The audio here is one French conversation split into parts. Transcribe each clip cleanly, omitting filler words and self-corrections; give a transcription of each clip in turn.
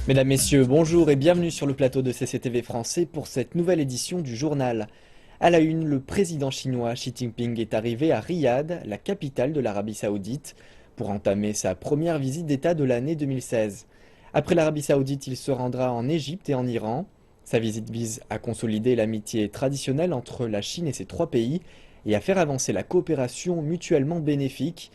Mesdames, Messieurs, bonjour et bienvenue sur le plateau de CCTV français pour cette nouvelle édition du journal. À la une, le président chinois Xi Jinping est arrivé à Riyad, la capitale de l'Arabie Saoudite, pour entamer sa première visite d'État de l'année 2016. Après l'Arabie Saoudite, il se rendra en Égypte et en Iran. Sa visite vise à consolider l'amitié traditionnelle entre la Chine et ces trois pays et à faire avancer la coopération mutuellement bénéfique.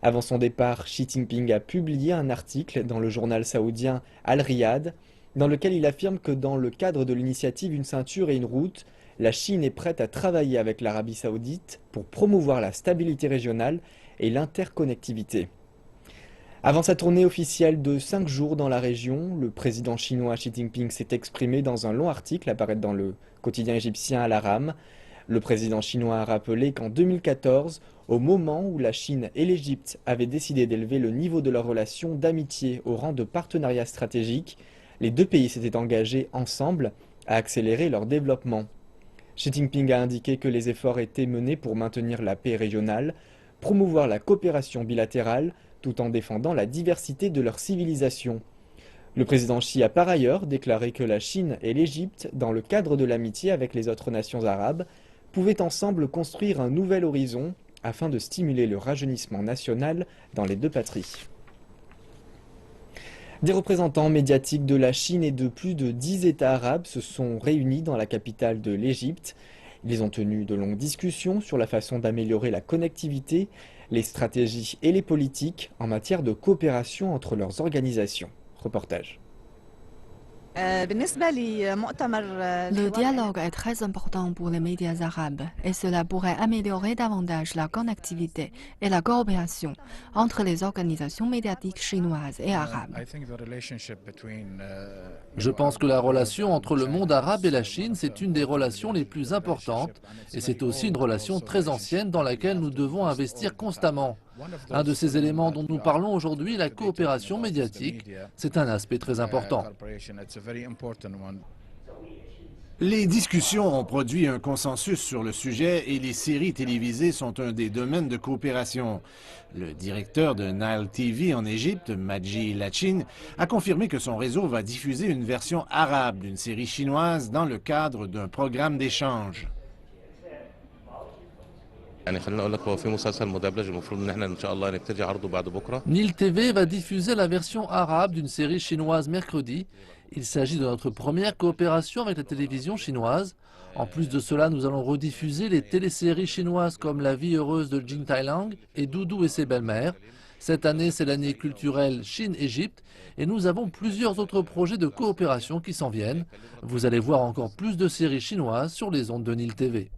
Avant son départ, Xi Jinping a publié un article dans le journal saoudien Al-Riyad, dans lequel il affirme que dans le cadre de l'initiative Une ceinture et une route, la Chine est prête à travailler avec l'Arabie saoudite pour promouvoir la stabilité régionale et l'interconnectivité. Avant sa tournée officielle de 5 jours dans la région, le président chinois Xi Jinping s'est exprimé dans un long article apparaître dans le quotidien égyptien Al-Aram. Le président chinois a rappelé qu'en 2014, au moment où la Chine et l'Égypte avaient décidé d'élever le niveau de leurs relations d'amitié au rang de partenariat stratégique, les deux pays s'étaient engagés ensemble à accélérer leur développement. Xi Jinping a indiqué que les efforts étaient menés pour maintenir la paix régionale, promouvoir la coopération bilatérale, tout en défendant la diversité de leur civilisation. Le président Xi a par ailleurs déclaré que la Chine et l'Égypte, dans le cadre de l'amitié avec les autres nations arabes, pouvaient ensemble construire un nouvel horizon afin de stimuler le rajeunissement national dans les deux patries. Des représentants médiatiques de la Chine et de plus de 10 États arabes se sont réunis dans la capitale de l'Égypte. Ils ont tenu de longues discussions sur la façon d'améliorer la connectivité, les stratégies et les politiques en matière de coopération entre leurs organisations. Reportage. Le dialogue est très important pour les médias arabes et cela pourrait améliorer davantage la connectivité et la coopération entre les organisations médiatiques chinoises et arabes. Je pense que la relation entre le monde arabe et la Chine, c'est une des relations les plus importantes et c'est aussi une relation très ancienne dans laquelle nous devons investir constamment. Un de ces éléments dont nous parlons aujourd'hui, la coopération médiatique, c'est un aspect très important. Les discussions ont produit un consensus sur le sujet et les séries télévisées sont un des domaines de coopération. Le directeur de Nile TV en Égypte, Madji Lachin, a confirmé que son réseau va diffuser une version arabe d'une série chinoise dans le cadre d'un programme d'échange. Nile TV va diffuser la version arabe d'une série chinoise mercredi. Il s'agit de notre première coopération avec la télévision chinoise. En plus de cela, nous allons rediffuser les téléséries chinoises comme La vie heureuse de Jing Tailang et Doudou et ses belles-mères. Cette année, c'est l'année culturelle Chine-Égypte et nous avons plusieurs autres projets de coopération qui s'en viennent. Vous allez voir encore plus de séries chinoises sur les ondes de Nile TV.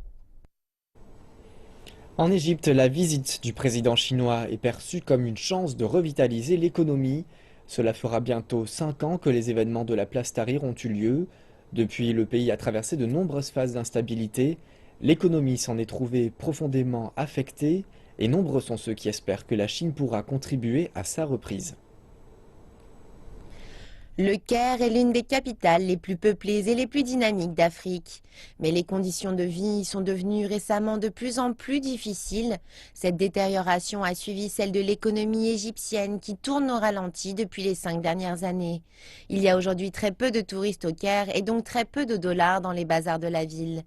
En Égypte, la visite du président chinois est perçue comme une chance de revitaliser l'économie. Cela fera bientôt 5 ans que les événements de la place Tahrir ont eu lieu. Depuis, le pays a traversé de nombreuses phases d'instabilité. L'économie s'en est trouvée profondément affectée et nombreux sont ceux qui espèrent que la Chine pourra contribuer à sa reprise. Le Caire est l'une des capitales les plus peuplées et les plus dynamiques d'Afrique. Mais les conditions de vie y sont devenues récemment de plus en plus difficiles. Cette détérioration a suivi celle de l'économie égyptienne qui tourne au ralenti depuis les 5 dernières années. Il y a aujourd'hui très peu de touristes au Caire et donc très peu de dollars dans les bazars de la ville.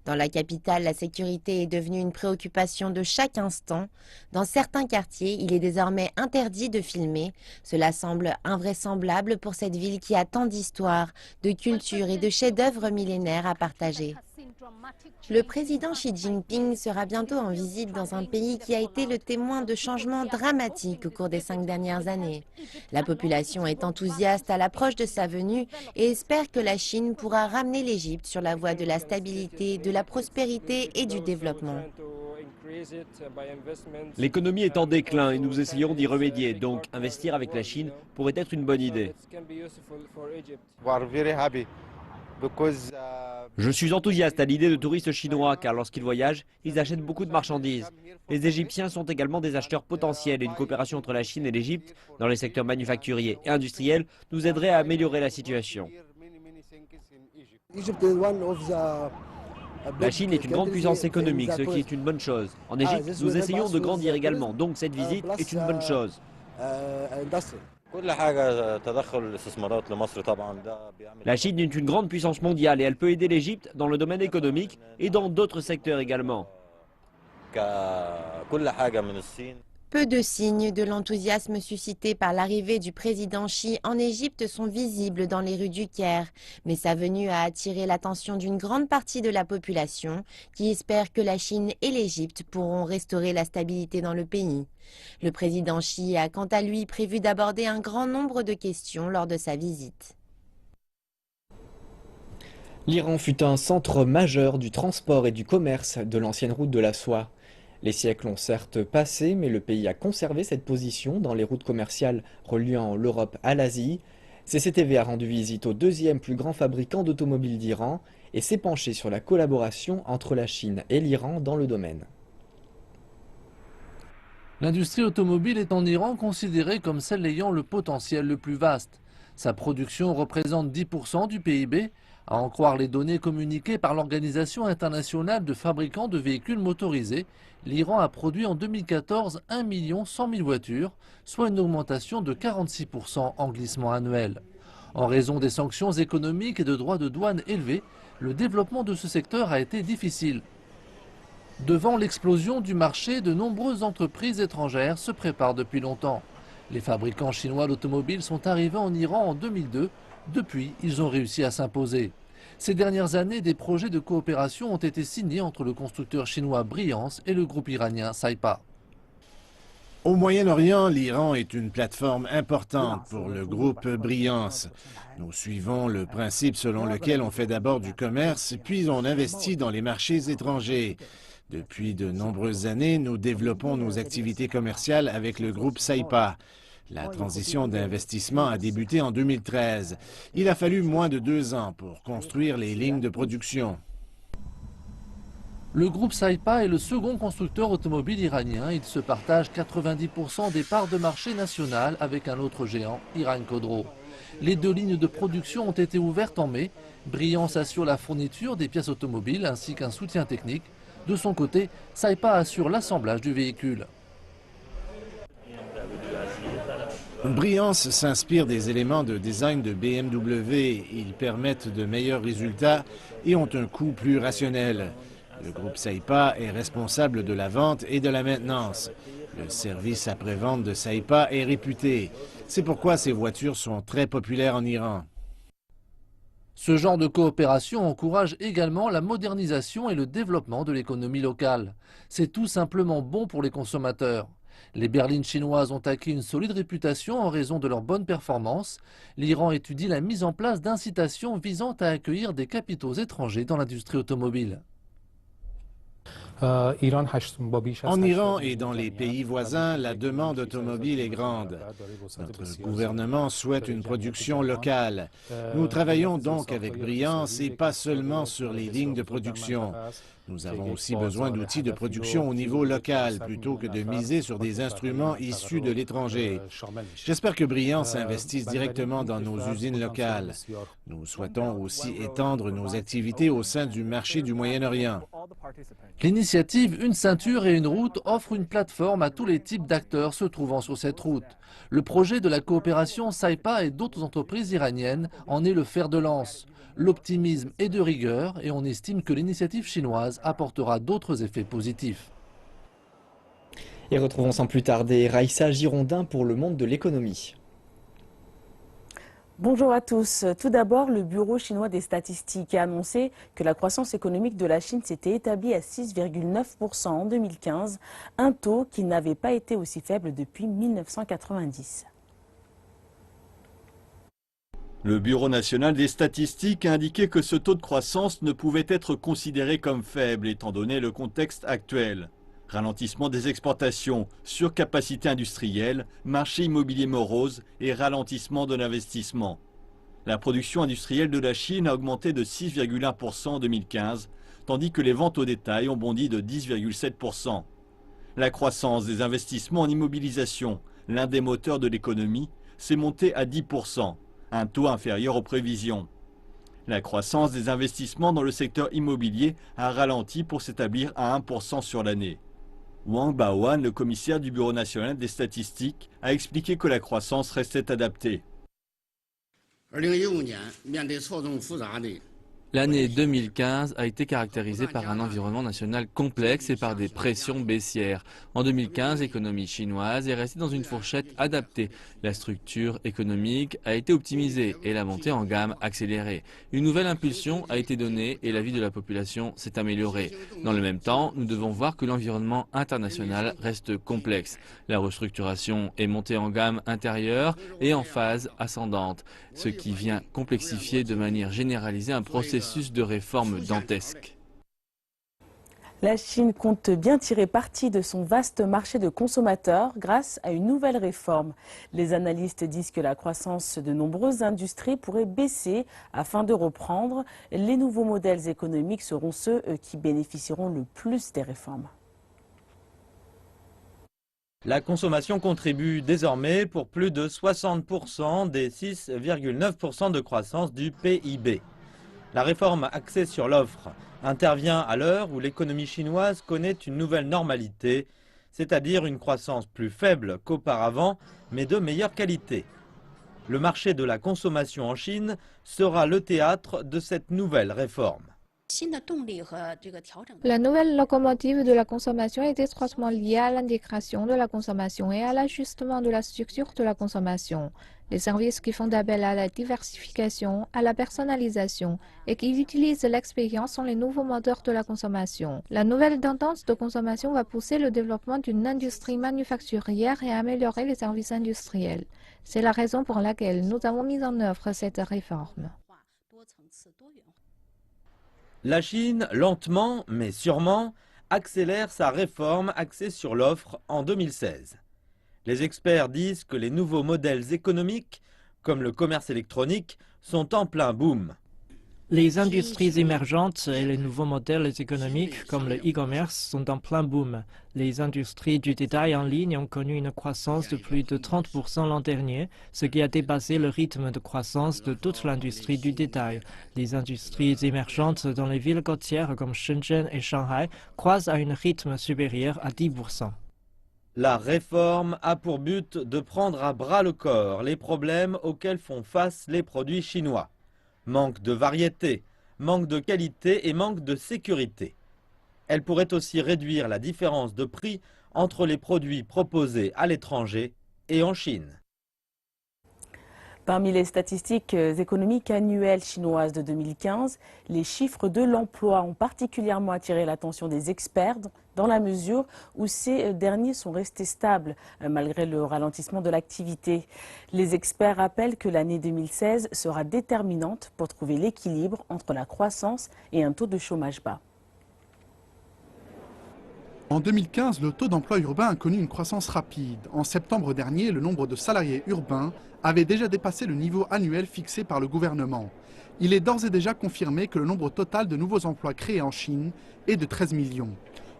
Dans la capitale, la sécurité est devenue une préoccupation de chaque instant. Dans certains quartiers, il est désormais interdit de filmer. Cela semble invraisemblable pour cette ville qui a tant d'histoire, de culture et de chefs-d'œuvre millénaires à partager. Le président Xi Jinping sera bientôt en visite dans un pays qui a été le témoin de changements dramatiques au cours des 5 dernières années. La population est enthousiaste à l'approche de sa venue et espère que la Chine pourra ramener l'Égypte sur la voie de la stabilité, de la prospérité et du développement. L'économie est en déclin et nous essayons d'y remédier, donc investir avec la Chine pourrait être une bonne idée. Je suis enthousiaste à l'idée de touristes chinois car lorsqu'ils voyagent, ils achètent beaucoup de marchandises. Les Égyptiens sont également des acheteurs potentiels et une coopération entre la Chine et l'Égypte dans les secteurs manufacturiers et industriels nous aiderait à améliorer la situation. La Chine est une grande puissance économique, ce qui est une bonne chose. En Égypte, nous essayons de grandir également, donc cette visite est une bonne chose. La Chine est une grande puissance mondiale et elle peut aider l'Égypte dans le domaine économique et dans d'autres secteurs également. Peu de signes de l'enthousiasme suscité par l'arrivée du président Xi en Égypte sont visibles dans les rues du Caire, mais sa venue a attiré l'attention d'une grande partie de la population qui espère que la Chine et l'Égypte pourront restaurer la stabilité dans le pays. Le président Xi a quant à lui prévu d'aborder un grand nombre de questions lors de sa visite. L'Iran fut un centre majeur du transport et du commerce de l'ancienne route de la soie. Les siècles ont certes passé, mais le pays a conservé cette position dans les routes commerciales reliant l'Europe à l'Asie. CCTV a rendu visite au deuxième plus grand fabricant d'automobiles d'Iran et s'est penché sur la collaboration entre la Chine et l'Iran dans le domaine. L'industrie automobile est en Iran considérée comme celle ayant le potentiel le plus vaste. Sa production représente 10% du PIB, à en croire les données communiquées par l'Organisation internationale de fabricants de véhicules motorisés. L'Iran a produit en 2014 1 100 000 voitures, soit une augmentation de 46% en glissement annuel. En raison des sanctions économiques et de droits de douane élevés, le développement de ce secteur a été difficile. Devant l'explosion du marché, de nombreuses entreprises étrangères se préparent depuis longtemps. Les fabricants chinois d'automobiles sont arrivés en Iran en 2002. Depuis, ils ont réussi à s'imposer. Ces dernières années, des projets de coopération ont été signés entre le constructeur chinois Briance et le groupe iranien Saipa. Au Moyen-Orient, l'Iran est une plateforme importante pour le groupe Briance. Nous suivons le principe selon lequel on fait d'abord du commerce, puis on investit dans les marchés étrangers. Depuis de nombreuses années, nous développons nos activités commerciales avec le groupe Saipa. La transition d'investissement a débuté en 2013. Il a fallu moins de 2 ans pour construire les lignes de production. Le groupe Saipa est le second constructeur automobile iranien. Il se partage 90% des parts de marché nationales avec un autre géant, Iran Khodro. Les 2 lignes de production ont été ouvertes en mai. Briance assure la fourniture des pièces automobiles ainsi qu'un soutien technique. De son côté, Saipa assure l'assemblage du véhicule. Briance s'inspire des éléments de design de BMW. Ils permettent de meilleurs résultats et ont un coût plus rationnel. Le groupe Saipa est responsable de la vente et de la maintenance. Le service après-vente de Saipa est réputé. C'est pourquoi ces voitures sont très populaires en Iran. Ce genre de coopération encourage également la modernisation et le développement de l'économie locale. C'est tout simplement bon pour les consommateurs. Les berlines chinoises ont acquis une solide réputation en raison de leur bonne performance. L'Iran étudie la mise en place d'incitations visant à accueillir des capitaux étrangers dans l'industrie automobile. En Iran et dans les pays voisins, la demande automobile est grande. Notre gouvernement souhaite une production locale. Nous travaillons donc avec Briance et pas seulement sur les lignes de production. Nous avons aussi besoin d'outils de production au niveau local plutôt que de miser sur des instruments issus de l'étranger. J'espère que Briance investisse directement dans nos usines locales. Nous souhaitons aussi étendre nos activités au sein du marché du Moyen-Orient. L'initiative Une ceinture et une route offre une plateforme à tous les types d'acteurs se trouvant sur cette route. Le projet de la coopération Saipa et d'autres entreprises iraniennes en est le fer de lance. L'optimisme est de rigueur et on estime que l'initiative chinoise apportera d'autres effets positifs. Et retrouvons sans plus tarder Raïssa Girondin pour le monde de l'économie. Bonjour à tous. Tout d'abord, le Bureau chinois des statistiques a annoncé que la croissance économique de la Chine s'était établie à 6,9% en 2015, un taux qui n'avait pas été aussi faible depuis 1990. Le Bureau national des statistiques a indiqué que ce taux de croissance ne pouvait être considéré comme faible étant donné le contexte actuel. Ralentissement des exportations, surcapacité industrielle, marché immobilier morose et ralentissement de l'investissement. La production industrielle de la Chine a augmenté de 6,1% en 2015, tandis que les ventes au détail ont bondi de 10,7%. La croissance des investissements en immobilisation, l'un des moteurs de l'économie, s'est montée à 10%. Un taux inférieur aux prévisions. La croissance des investissements dans le secteur immobilier a ralenti pour s'établir à 1% sur l'année. Wang Baoan, le commissaire du Bureau national des statistiques, a expliqué que la croissance restait adaptée. L'année 2015 a été caractérisée par un environnement national complexe et par des pressions baissières. En 2015, l'économie chinoise est restée dans une fourchette adaptée. La structure économique a été optimisée et la montée en gamme accélérée. Une nouvelle impulsion a été donnée et la vie de la population s'est améliorée. Dans le même temps, nous devons voir que l'environnement international reste complexe. La restructuration est montée en gamme intérieure et en phase ascendante, ce qui vient complexifier de manière généralisée un processus de réforme dantesque. La Chine compte bien tirer parti de son vaste marché de consommateurs grâce à une nouvelle réforme. Les analystes disent que la croissance de nombreuses industries pourrait baisser afin de reprendre. Les nouveaux modèles économiques seront ceux qui bénéficieront le plus des réformes. La consommation contribue désormais pour plus de 60% des 6,9% de croissance du PIB. La réforme axée sur l'offre intervient à l'heure où l'économie chinoise connaît une nouvelle normalité, c'est-à-dire une croissance plus faible qu'auparavant, mais de meilleure qualité. Le marché de la consommation en Chine sera le théâtre de cette nouvelle réforme. La nouvelle locomotive de la consommation est étroitement liée à l'intégration de la consommation et à l'ajustement de la structure de la consommation. Les services qui font appel à la diversification, à la personnalisation et qui utilisent l'expérience sont les nouveaux moteurs de la consommation. La nouvelle tendance de consommation va pousser le développement d'une industrie manufacturière et améliorer les services industriels. C'est la raison pour laquelle nous avons mis en œuvre cette réforme. La Chine, lentement mais sûrement, accélère sa réforme axée sur l'offre en 2016. Les experts disent que les nouveaux modèles économiques, comme le commerce électronique, sont en plein boom. Les industries émergentes et les nouveaux modèles économiques, comme le e-commerce, sont en plein boom. Les industries du détail en ligne ont connu une croissance de plus de 30% l'an dernier, ce qui a dépassé le rythme de croissance de toute l'industrie du détail. Les industries émergentes dans les villes côtières comme Shenzhen et Shanghai croissent à un rythme supérieur à 10%. La réforme a pour but de prendre à bras le corps les problèmes auxquels font face les produits chinois. Manque de variété, manque de qualité et manque de sécurité. Elle pourrait aussi réduire la différence de prix entre les produits proposés à l'étranger et en Chine. Parmi les statistiques économiques annuelles chinoises de 2015, les chiffres de l'emploi ont particulièrement attiré l'attention des experts dans la mesure où ces derniers sont restés stables malgré le ralentissement de l'activité. Les experts rappellent que l'année 2016 sera déterminante pour trouver l'équilibre entre la croissance et un taux de chômage bas. En 2015, le taux d'emploi urbain a connu une croissance rapide. En septembre dernier, le nombre de salariés urbains avait déjà dépassé le niveau annuel fixé par le gouvernement. Il est d'ores et déjà confirmé que le nombre total de nouveaux emplois créés en Chine est de 13 millions.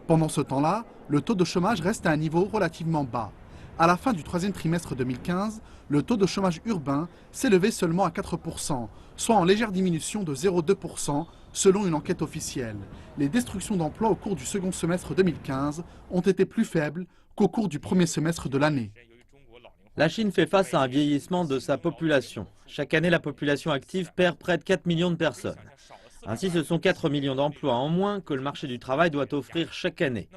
Pendant ce temps-là, le taux de chômage reste à un niveau relativement bas. À la fin du troisième trimestre 2015, le taux de chômage urbain s'élevait seulement à 4%, soit en légère diminution de 0,2% selon une enquête officielle. Les destructions d'emplois au cours du second semestre 2015 ont été plus faibles qu'au cours du premier semestre de l'année. La Chine fait face à un vieillissement de sa population. Chaque année, la population active perd près de 4 millions de personnes. Ainsi, ce sont 4 millions d'emplois en moins que le marché du travail doit offrir chaque année.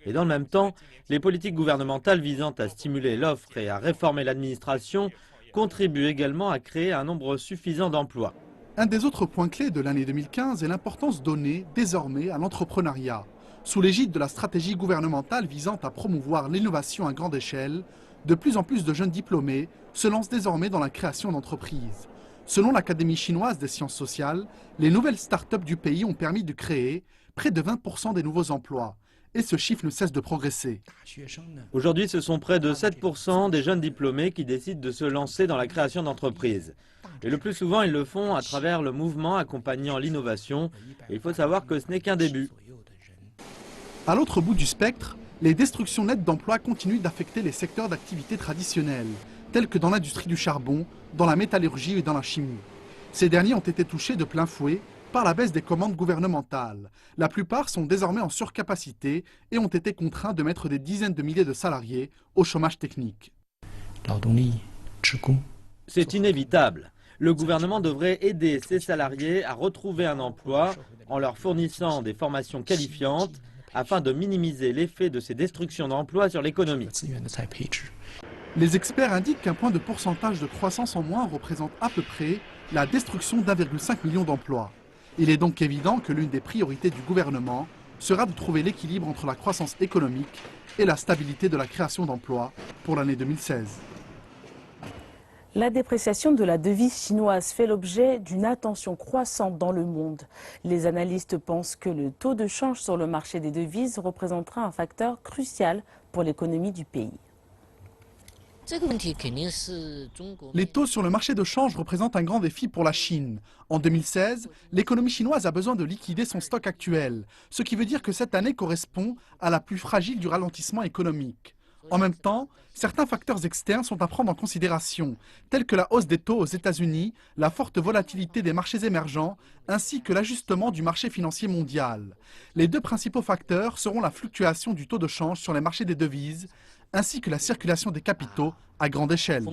Et dans le même temps, les politiques gouvernementales visant à stimuler l'offre et à réformer l'administration contribuent également à créer un nombre suffisant d'emplois. Un des autres points clés de l'année 2015 est l'importance donnée désormais à l'entrepreneuriat. Sous l'égide de la stratégie gouvernementale visant à promouvoir l'innovation à grande échelle, de plus en plus de jeunes diplômés se lancent désormais dans la création d'entreprises. Selon l'Académie chinoise des sciences sociales, les nouvelles start-up du pays ont permis de créer près de 20% des nouveaux emplois. Et ce chiffre ne cesse de progresser. Aujourd'hui, ce sont près de 7% des jeunes diplômés qui décident de se lancer dans la création d'entreprises. Et le plus souvent, ils le font à travers le mouvement accompagnant l'innovation. Et il faut savoir que ce n'est qu'un début. À l'autre bout du spectre, les destructions nettes d'emplois continuent d'affecter les secteurs d'activité traditionnels, tels que dans l'industrie du charbon, dans la métallurgie et dans la chimie. Ces derniers ont été touchés de plein fouet par la baisse des commandes gouvernementales. La plupart sont désormais en surcapacité et ont été contraints de mettre des dizaines de milliers de salariés au chômage technique. C'est inévitable. Le gouvernement devrait aider ses salariés à retrouver un emploi en leur fournissant des formations qualifiantes afin de minimiser l'effet de ces destructions d'emplois sur l'économie. Les experts indiquent qu'un point de pourcentage de croissance en moins représente à peu près la destruction d'1,5 million d'emplois. Il est donc évident que l'une des priorités du gouvernement sera de trouver l'équilibre entre la croissance économique et la stabilité de la création d'emplois pour l'année 2016. La dépréciation de la devise chinoise fait l'objet d'une attention croissante dans le monde. Les analystes pensent que le taux de change sur le marché des devises représentera un facteur crucial pour l'économie du pays. Les taux sur le marché de change représentent un grand défi pour la Chine. En 2016, l'économie chinoise a besoin de liquider son stock actuel, ce qui veut dire que cette année correspond à la plus fragile du ralentissement économique. En même temps, certains facteurs externes sont à prendre en considération, tels que la hausse des taux aux États-Unis, la forte volatilité des marchés émergents, ainsi que l'ajustement du marché financier mondial. Les deux principaux facteurs seront la fluctuation du taux de change sur les marchés des devises, ainsi que la circulation des capitaux à grande échelle.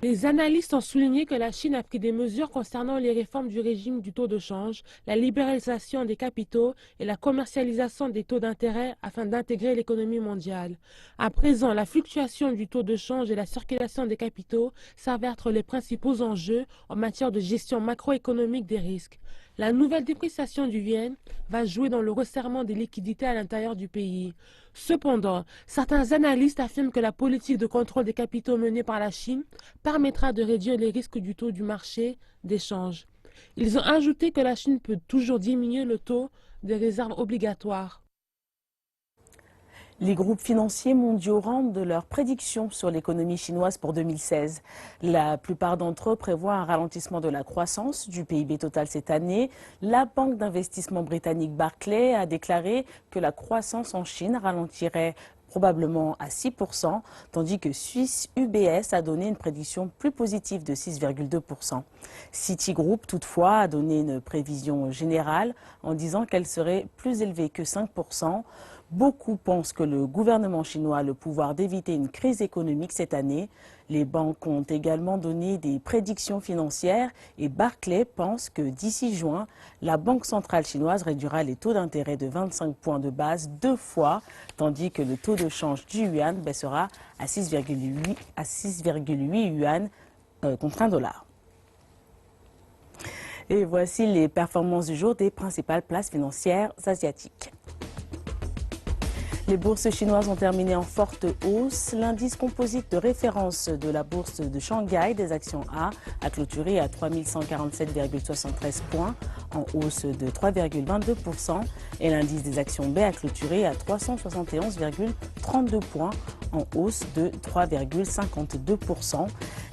Les analystes ont souligné que la Chine a pris des mesures concernant les réformes du régime du taux de change, la libéralisation des capitaux et la commercialisation des taux d'intérêt afin d'intégrer l'économie mondiale. À présent, la fluctuation du taux de change et la circulation des capitaux s'avèrent être les principaux enjeux en matière de gestion macroéconomique des risques. La nouvelle dépréciation du yuan va jouer dans le resserrement des liquidités à l'intérieur du pays. Cependant, certains analystes affirment que la politique de contrôle des capitaux menée par la Chine permettra de réduire les risques du taux du marché d'échange. Ils ont ajouté que la Chine peut toujours diminuer le taux des réserves obligatoires. Les groupes financiers mondiaux rendent leurs prédictions sur l'économie chinoise pour 2016. La plupart d'entre eux prévoient un ralentissement de la croissance du PIB total cette année. La banque d'investissement britannique Barclays a déclaré que la croissance en Chine ralentirait probablement à 6%, tandis que Suisse UBS a donné une prédiction plus positive de 6,2%. Citigroup, toutefois, a donné une prévision générale en disant qu'elle serait plus élevée que 5%. Beaucoup pensent que le gouvernement chinois a le pouvoir d'éviter une crise économique cette année. Les banques ont également donné des prédictions financières et Barclays pense que d'ici juin, la Banque centrale chinoise réduira les taux d'intérêt de 25 points de base 2 fois, tandis que le taux de change du yuan baissera à 6,8 yuan contre $1. Et voici les performances du jour des principales places financières asiatiques. Les bourses chinoises ont terminé en forte hausse. L'indice composite de référence de la bourse de Shanghai des actions A clôturé à 3147,73 points, en hausse de 3,22%. Et l'indice des actions B a clôturé à 371,32 points, en hausse de 3,52%.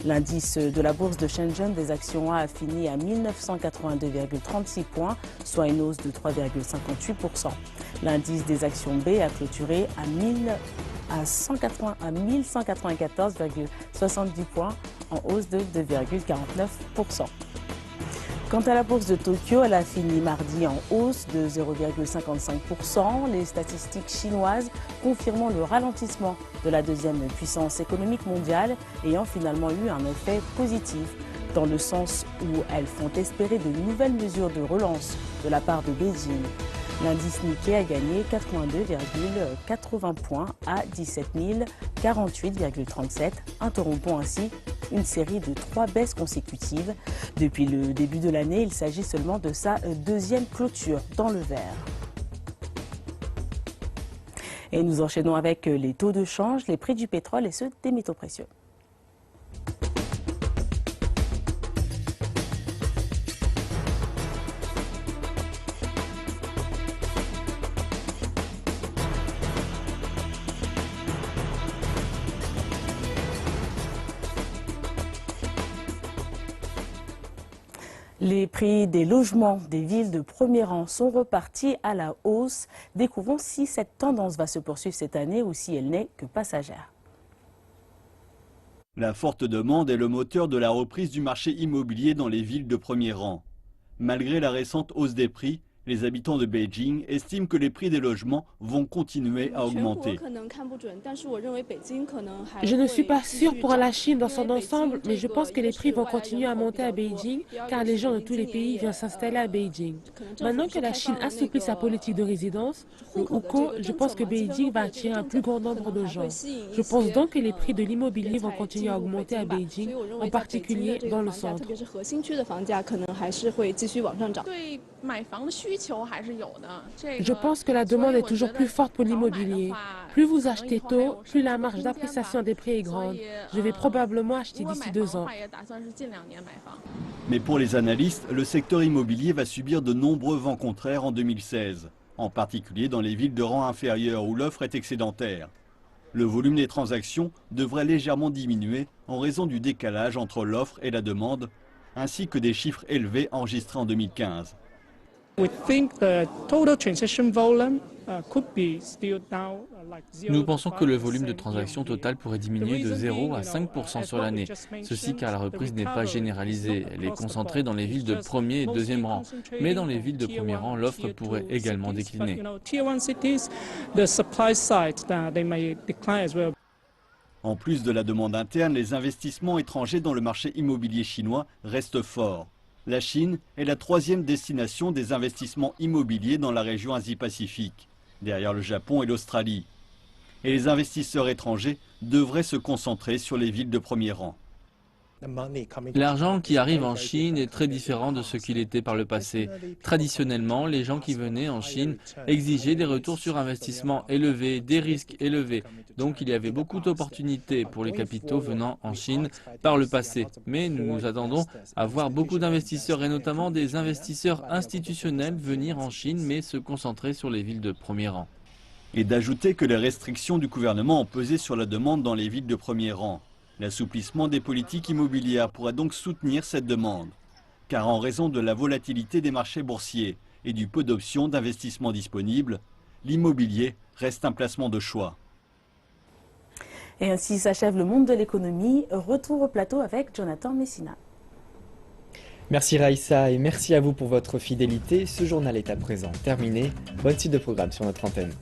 L'indice de la bourse de Shenzhen des actions A fini à 1982,36 points, soit une hausse de 3,58%. L'indice des actions B a clôturé à 1194,70 points, en hausse de 2,49%. Quant à la bourse de Tokyo, elle a fini mardi en hausse de 0,55%. Les statistiques chinoises confirmant le ralentissement de la deuxième puissance économique mondiale ayant finalement eu un effet positif, dans le sens où elles font espérer de nouvelles mesures de relance de la part de Beijing. L'indice Nikkei a gagné 82,80 points à 17 048,37, interrompant ainsi une série de 3 baisses consécutives. Depuis le début de l'année, il s'agit seulement de sa deuxième clôture dans le vert. Et nous enchaînons avec les taux de change, les prix du pétrole et ceux des métaux précieux. Les prix des logements des villes de premier rang sont repartis à la hausse. Découvrons si cette tendance va se poursuivre cette année ou si elle n'est que passagère. La forte demande est le moteur de la reprise du marché immobilier dans les villes de premier rang. Malgré la récente hausse des prix, les habitants de Beijing estiment que les prix des logements vont continuer à augmenter. Je ne suis pas sûre pour la Chine dans son ensemble, mais je pense que les prix vont continuer à monter à Beijing, car les gens de tous les pays viennent s'installer à Beijing. Maintenant que la Chine assouplit sa politique de résidence, le hukou, je pense que Beijing va attirer un plus grand nombre de gens. Je pense donc que les prix de l'immobilier vont continuer à augmenter à Beijing, en particulier dans le centre. Je pense que la demande est toujours plus forte pour l'immobilier. Plus vous achetez tôt, plus la marge d'appréciation des prix est grande. Je vais probablement acheter d'ici 2 ans. Mais pour les analystes, le secteur immobilier va subir de nombreux vents contraires en 2016, en particulier dans les villes de rang inférieur où l'offre est excédentaire. Le volume des transactions devrait légèrement diminuer en raison du décalage entre l'offre et la demande, ainsi que des chiffres élevés enregistrés en 2015. Nous pensons que le volume de transactions total pourrait diminuer de 0 à 5% sur l'année. Ceci car la reprise n'est pas généralisée. Elle est concentrée dans les villes de premier et deuxième rang. Mais dans les villes de premier rang, l'offre pourrait également décliner. En plus de la demande interne, les investissements étrangers dans le marché immobilier chinois restent forts. La Chine est la 3e destination des investissements immobiliers dans la région Asie-Pacifique, derrière le Japon et l'Australie. Et les investisseurs étrangers devraient se concentrer sur les villes de premier rang. L'argent qui arrive en Chine est très différent de ce qu'il était par le passé. Traditionnellement, les gens qui venaient en Chine exigeaient des retours sur investissement élevés, des risques élevés. Donc il y avait beaucoup d'opportunités pour les capitaux venant en Chine par le passé. Mais nous nous attendons à voir beaucoup d'investisseurs et notamment des investisseurs institutionnels venir en Chine mais se concentrer sur les villes de premier rang. Et d'ajouter que les restrictions du gouvernement ont pesé sur la demande dans les villes de premier rang. L'assouplissement des politiques immobilières pourrait donc soutenir cette demande, car en raison de la volatilité des marchés boursiers et du peu d'options d'investissement disponibles, l'immobilier reste un placement de choix. Et ainsi s'achève le monde de l'économie. Retour au plateau avec Jonathan Messina. Merci Raïssa et merci à vous pour votre fidélité. Ce journal est à présent terminé. Bonne suite de programme sur notre antenne.